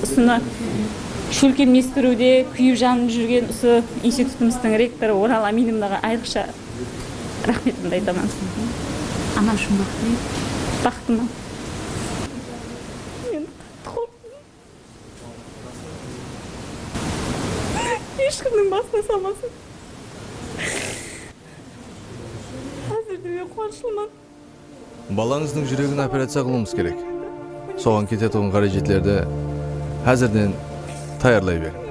Usuna şu ülke mestiruvde kuyup janып жүрген usu institutumuzun rektoru Oral Aminovнаға айрықша рахметімді айтамын. Анам шумақ не? Бақтыма. Ешкімнің басына салмасын. Қазірде мен қуанышылмын. Балаңыздың жүрегін операция қылуымыз керек. Соған кететін қаражетлерді әзірден таярлай берin.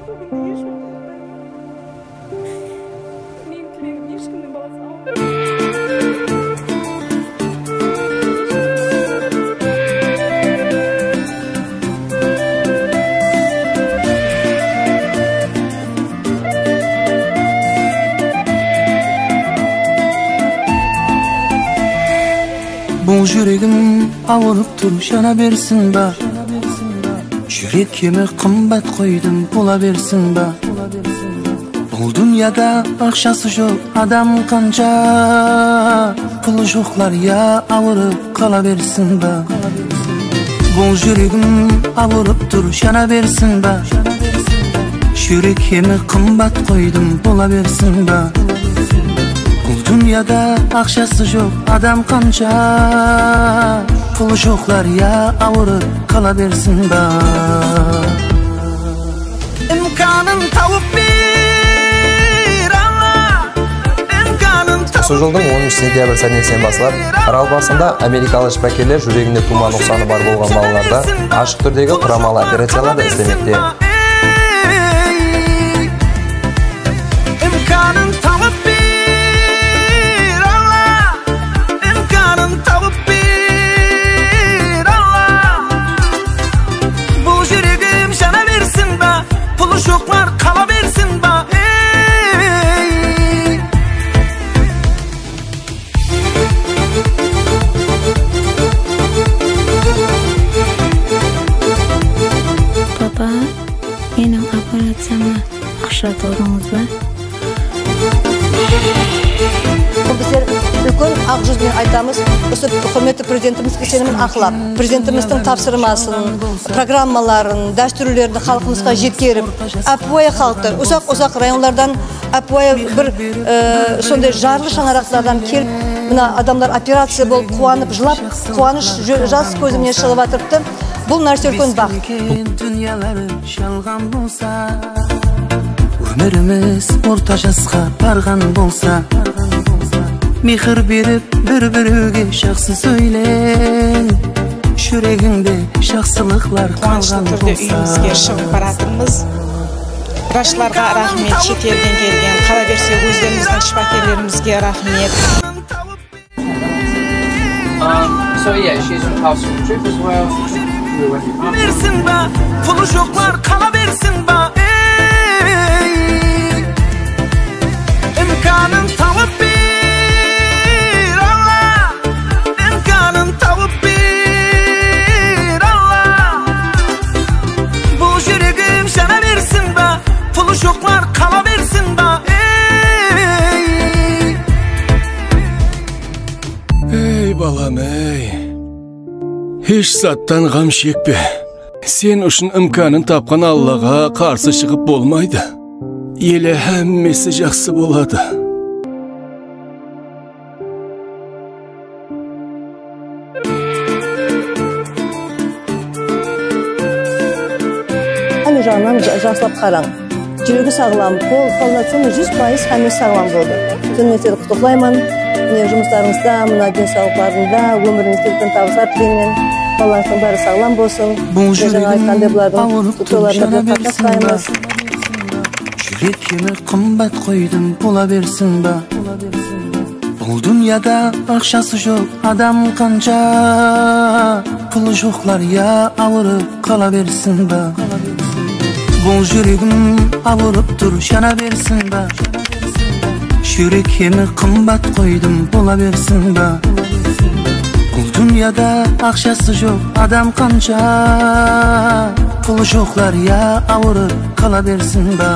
Bu yüreğim avırıp dur, yana versin ba. Yürek yeme kımbat koydum, bula versin ba. Bu dünyada akşası yok, adam kanca. Pulu joklar ya avırıp kala versin ba. Bu yüreğim avırıp dur, yana versin ba. Yürek yeme kımbat koydum, bula versin ba. Bu dünyada akşası yok, adam kanca. Pulu joklar ya avırıp kala versin ba. İmkanın tavuk bir Allah, imkanın tavuk. Осы жылдың 10 сентябрь сәтінен бастап, арал барысында америкалық шпакерлер жүрегінде тума нұқсаны бар болған балаларда ашық түрдегі құрамалы операцияларды істемекте. İmkanın tavuk bir Allah, imkanın tavuk bir Allah. Bu yüreğim sana versin ba, pulu joklar kala versin ba. Papa, benim operasyama akşa to'ldingiz ba? Bizler үлкен ақ жүзбен айтамыз, осы құрметті президентіміз сенімін ақылап, президентіміздің тапсырмасын, программаларын, дәстүрлерді халқымызға жеткеріп, әпуая халықтар, ұсақ районлардан әпуая бір сондай жарлы шаңырақтардан келіп, мына адамдар операция болып қуанып, жылап, қуаныш жас көзімнен шығып атырыпты. Бұл нәрсе үлкен бақ. Ömrümüz orta жасқа барған болса, мехір беріп бір-біріге жақсы сөйлен, жүрегіңде жақсылықлар қалған болса. Үйімізге шығып баратырмыз. Врачларға рахмет, шетелден келген, қала берсе өздеріміздің шпакерлерімізге рахмет. So yeah, she's on house trip as well. Versin ba, pulu joklar kala versin ba. İmkanın tavuk bir Allah, imkanın tavuk bir Allah. Bu yüreğim sana versin ba, pulu joklar kala versin ba. Ey balam ey, hiç sattan gam çekme. Sen uşun imkanın tapkan Allah'a karşı çıkıp bolmaydı. Yele hemmesi жақсы болады. Әне жағынан жақсылап қараң. Жүрегі сағылам, полноценный 100% әмес сағылам болды. Түннетеді құттықлаймын. Жұмыстарыңызда, мына денсаулықтарында, өміріңізде үлкен табыстар тілеймін. Балаларыңыздың бәрі сағылам болсын. Жаңа айтқандай бұлардың құттықтауларына бір қаттастаймыз. Yürek yeme kımbat koydum, bula versin ba. Bu dünyada akşası yok, adam kanca. Pulu joklar ya avırıp kala versin ba. Bu yüreğim avırıp dur, yana versin ba. Yürek yeme kımbat koydum, bula versin ba. Bu dünyada akşası yok, adam kanca. Pulu joklar ya avırıp kala versin ba.